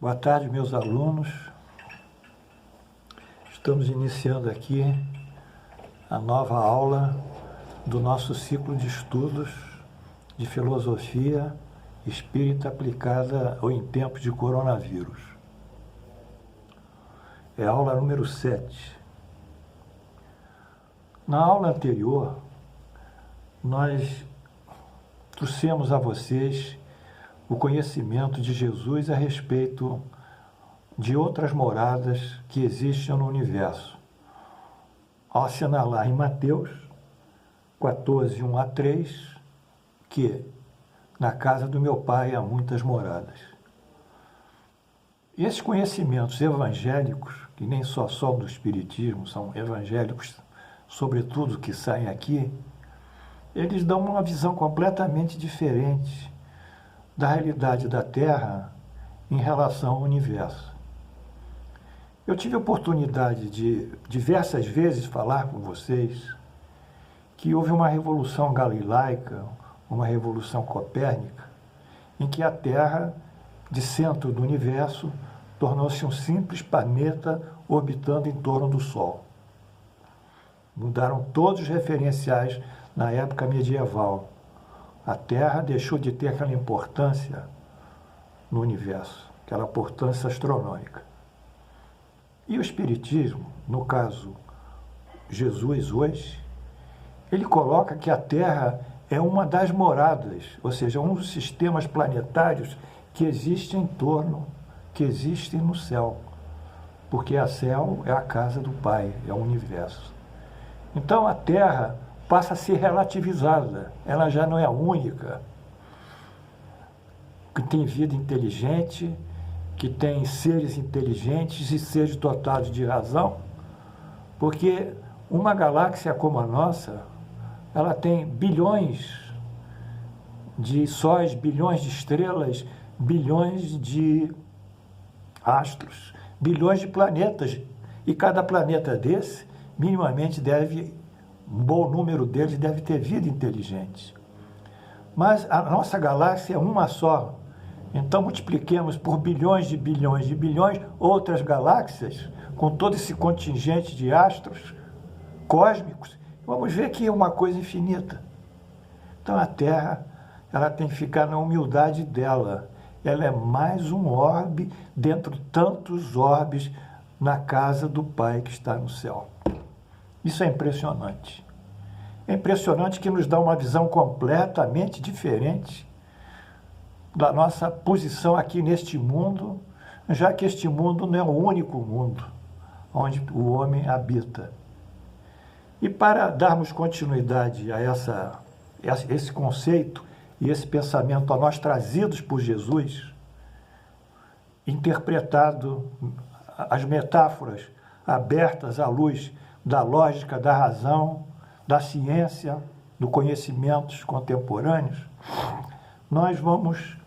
Boa tarde, meus alunos. Estamos iniciando aqui a nova aula do nosso ciclo de estudos de filosofia espírita aplicada em tempos de coronavírus. É a aula número 7. Na aula anterior, nós trouxemos a vocês o conhecimento de Jesus a respeito de outras moradas que existem no universo, ao assinalar em Mateus 14, 1 a 3, que na casa do meu Pai há muitas moradas. Esses conhecimentos evangélicos, que nem só são do Espiritismo, são evangélicos, sobretudo, que saem aqui, eles dão uma visão completamente diferente da realidade da Terra em relação ao universo. Eu tive a oportunidade de diversas vezes falar com vocês que houve uma revolução galilaica, uma revolução copérnica, em que a Terra, de centro do universo, tornou-se um simples planeta orbitando em torno do Sol. Mudaram todos os referenciais na época medieval. A Terra deixou de ter aquela importância no universo, aquela importância astronômica. E o Espiritismo, no caso Jesus hoje, ele coloca que a Terra é uma das moradas, ou seja, um dos sistemas planetários que existem em torno, que existem no céu, porque a céu é a casa do Pai, é o universo. Então a Terra passa a ser relativizada, ela já não é a única que tem vida inteligente, que tem seres inteligentes e seres dotados de razão, porque uma galáxia como a nossa, ela tem bilhões de sóis, bilhões de estrelas, bilhões de astros, bilhões de planetas, e cada planeta desse, minimamente um bom número deles deve ter vida inteligente. Mas a nossa galáxia é uma só. Então multipliquemos por bilhões de bilhões de bilhões outras galáxias, com todo esse contingente de astros cósmicos, vamos ver que é uma coisa infinita. Então a Terra, ela tem que ficar na humildade dela. Ela é mais um orbe dentro de tantos orbes na casa do Pai que está no céu. Isso é impressionante. É impressionante que nos dá uma visão completamente diferente da nossa posição aqui neste mundo, já que este mundo não é o único mundo onde o homem habita. E para darmos continuidade a esse conceito e esse pensamento a nós trazidos por Jesus, interpretado as metáforas abertas à luz da lógica, da razão, da ciência, do conhecimentos contemporâneos, nós vamos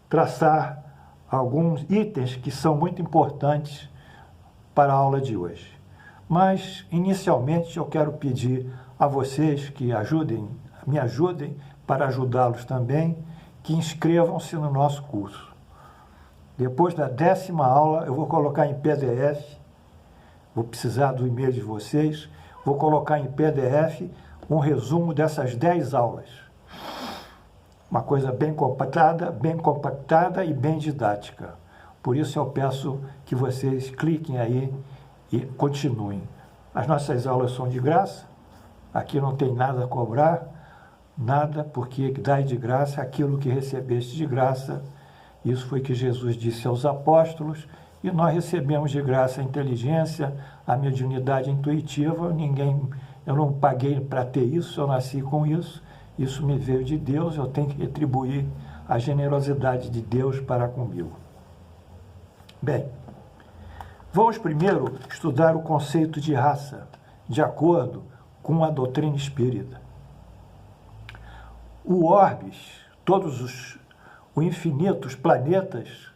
traçar alguns itens que são muito importantes para a aula de hoje. Mas, inicialmente, eu quero pedir a vocês que me ajudem para ajudá-los também, que inscrevam-se no nosso curso. Depois da 10ª aula, eu vou colocar em PDF, vou precisar do e-mail de vocês, vou colocar em PDF um resumo dessas 10 aulas. Uma coisa bem compactada e bem didática. Por isso eu peço que vocês cliquem aí e continuem. As nossas aulas são de graça, aqui não tem nada a cobrar, nada, porque dai de graça aquilo que recebeste de graça. Isso foi que Jesus disse aos apóstolos, e nós recebemos de graça a inteligência, a mediunidade intuitiva. Eu não paguei para ter isso, eu nasci com isso, isso me veio de Deus, eu tenho que retribuir a generosidade de Deus para comigo. Bem, vamos primeiro estudar o conceito de raça, de acordo com a doutrina espírita. O orbes, todos os infinitos planetas,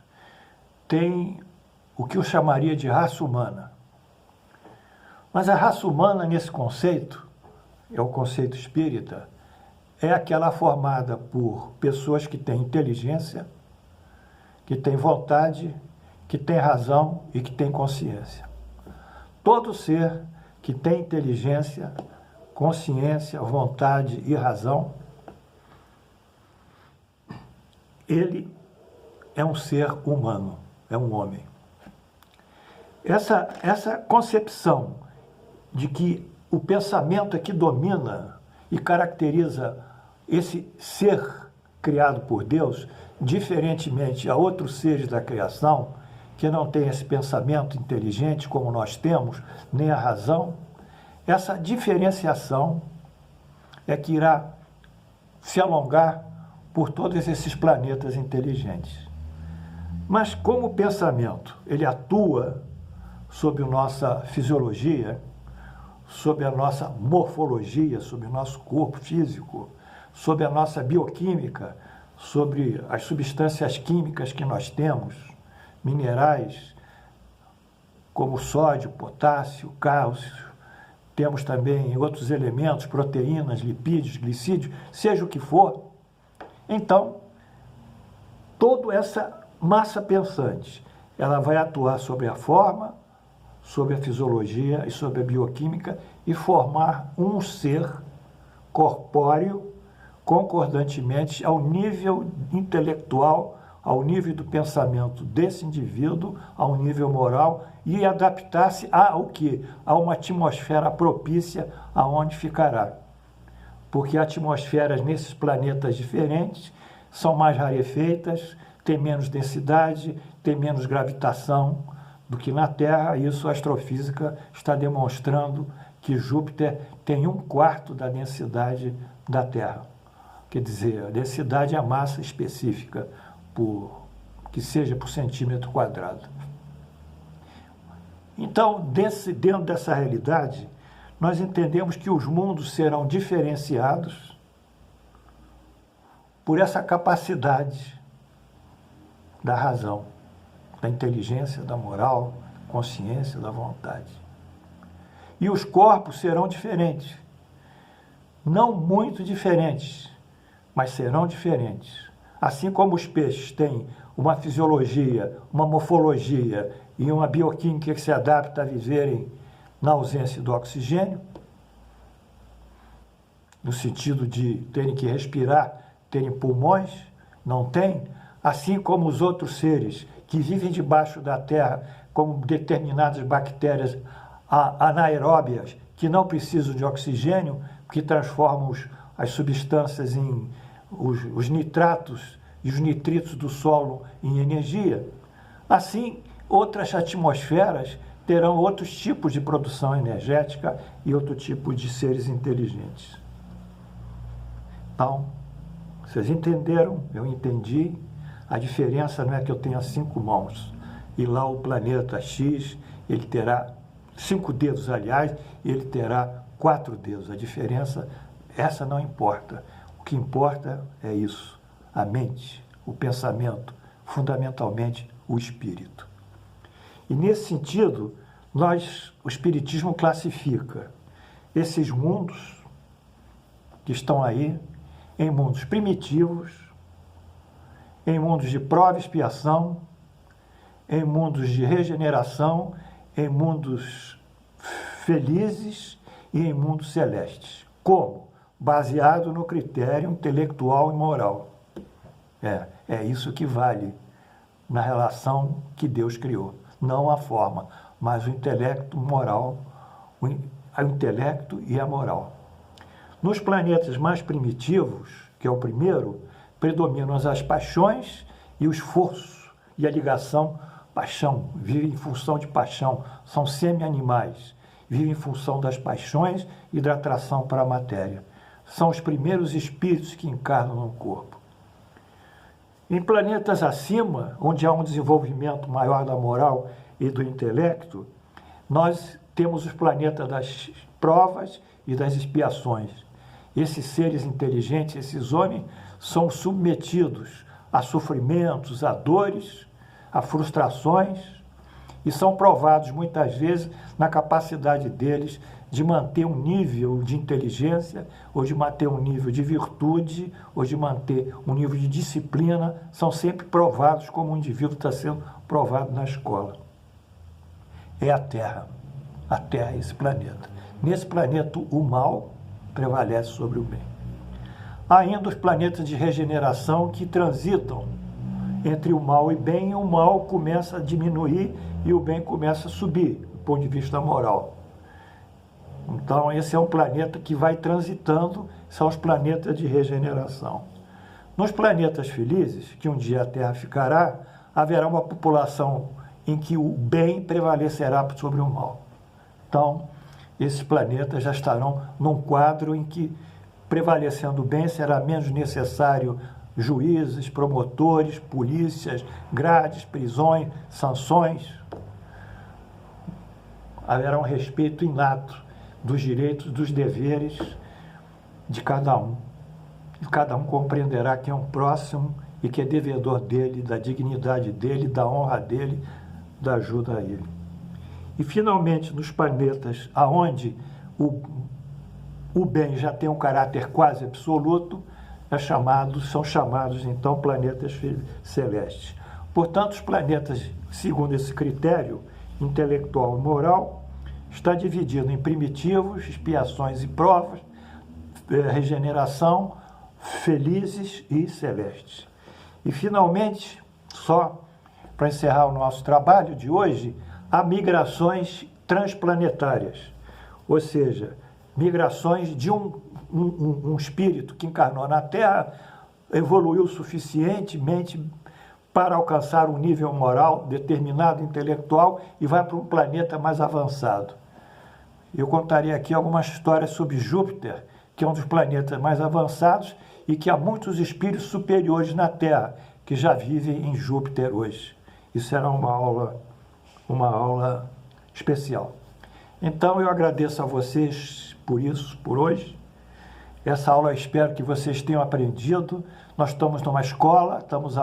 têm o que eu chamaria de raça humana. Mas a raça humana, nesse conceito, é o conceito espírita, é aquela formada por pessoas que têm inteligência, que têm vontade, que tem razão e que tem consciência. Todo ser que tem inteligência, consciência, vontade e razão, ele é um ser humano, é um homem. Essa concepção de que o pensamento é que domina e caracteriza esse ser criado por Deus, diferentemente a outros seres da criação, que não tem esse pensamento inteligente como nós temos, nem a razão, essa diferenciação é que irá se alongar por todos esses planetas inteligentes. Mas como o pensamento ele atua sobre a nossa fisiologia, sobre a nossa morfologia, sobre o nosso corpo físico, sobre a nossa bioquímica, sobre as substâncias químicas que nós temos, minerais como sódio, potássio, cálcio, temos também outros elementos, proteínas, lipídios, glicídios, seja o que for. Então, toda essa massa pensante, ela vai atuar sobre a forma, sobre a fisiologia e sobre a bioquímica e formar um ser corpóreo concordantemente ao nível intelectual, ao nível do pensamento desse indivíduo, ao nível moral e adaptar-se ao quê? A uma atmosfera propícia aonde ficará. Porque atmosferas nesses planetas diferentes são mais rarefeitas, têm menos densidade, têm menos gravitação do que na Terra. Isso a astrofísica está demonstrando que Júpiter tem 1/4 da densidade da Terra. Quer dizer, a densidade é a massa específica, que seja por centímetro quadrado. Então, dentro dessa realidade, nós entendemos que os mundos serão diferenciados por essa capacidade da razão, da inteligência, da moral, consciência, da vontade. E os corpos serão diferentes. Não muito diferentes, mas serão diferentes. Assim como os peixes têm uma fisiologia, uma morfologia e uma bioquímica que se adapta a viverem na ausência do oxigênio, no sentido de terem que respirar, terem pulmões, não tem, assim como os outros seres que vivem debaixo da terra, como determinadas bactérias anaeróbias, que não precisam de oxigênio, que transformam as substâncias em os nitratos e os nitritos do solo em energia. Assim, outras atmosferas terão outros tipos de produção energética e outro tipo de seres inteligentes. Então, vocês entenderam? Eu entendi. A diferença não é que eu tenha 5 mãos. E lá o planeta X, ele terá 5 dedos, aliás, e ele terá 4 dedos. A diferença, essa não importa. O que importa é isso, a mente, o pensamento, fundamentalmente o espírito. E nesse sentido, o espiritismo classifica esses mundos que estão aí em mundos primitivos, em mundos de prova e expiação, em mundos de regeneração, em mundos felizes e em mundos celestes. Como? Baseado no critério intelectual e moral. É isso que vale na relação que Deus criou. Não a forma, mas o intelecto moral, o intelecto e a moral. Nos planetas mais primitivos, que é o primeiro, predominam as paixões e o esforço e a ligação. Paixão, vivem em função de paixão, são semi-animais, vivem em função das paixões e da atração para a matéria. São os primeiros espíritos que encarnam no corpo. Em planetas acima, onde há um desenvolvimento maior da moral e do intelecto, nós temos os planetas das provas e das expiações. Esses seres inteligentes, esses homens, são submetidos a sofrimentos, a dores, a frustrações, e são provados muitas vezes na capacidade deles de manter um nível de inteligência, ou de manter um nível de virtude, ou de manter um nível de disciplina, são sempre provados como o indivíduo está sendo provado na escola. É a Terra, esse planeta. Nesse planeta, o mal prevalece sobre o bem. Há ainda os planetas de regeneração que transitam entre o mal e bem, e o mal começa a diminuir e o bem começa a subir, do ponto de vista moral. Então, esse é um planeta que vai transitando, são os planetas de regeneração. Nos planetas felizes, que um dia a Terra ficará, haverá uma população em que o bem prevalecerá sobre o mal. Então, esses planetas já estarão num quadro em que, prevalecendo o bem, será menos necessário juízes, promotores, polícias, grades, prisões, sanções. Haverá um respeito inato dos direitos, dos deveres de cada um. E cada um compreenderá que é um próximo e que é devedor dele, da dignidade dele, da honra dele, da ajuda a ele. E, finalmente, nos planetas aonde o bem já tem um caráter quase absoluto, são chamados, então, planetas celestes. Portanto, os planetas, segundo esse critério intelectual e moral, está dividido em primitivos, expiações e provas, regeneração, felizes e celestes. E, finalmente, só para encerrar o nosso trabalho de hoje, há migrações transplanetárias, ou seja, migrações de um espírito que encarnou na Terra, evoluiu suficientemente para alcançar um nível moral determinado, intelectual, e vai para um planeta mais avançado. Eu contarei aqui algumas histórias sobre Júpiter, que é um dos planetas mais avançados e que há muitos espíritos superiores na Terra que já vivem em Júpiter hoje. Isso será uma aula especial. Então, eu agradeço a vocês por isso, por hoje. Essa aula eu espero que vocês tenham aprendido. Nós estamos numa escola, estamos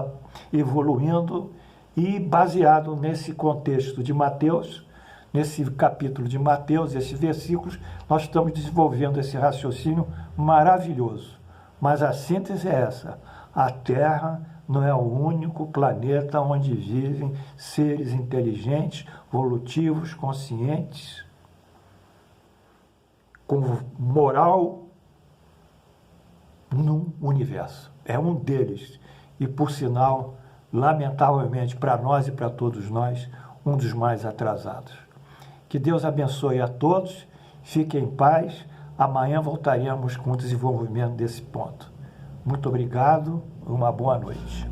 evoluindo e, baseado nesse contexto de Mateus, nesse capítulo de Mateus, esses versículos, nós estamos desenvolvendo esse raciocínio maravilhoso. Mas a síntese é essa: a Terra não é o único planeta onde vivem seres inteligentes, evolutivos, conscientes, com moral no universo. É um deles. E, por sinal, lamentavelmente para nós e para todos nós, um dos mais atrasados. Que Deus abençoe a todos, fiquem em paz. Amanhã voltaremos com o desenvolvimento desse ponto. Muito obrigado, uma boa noite.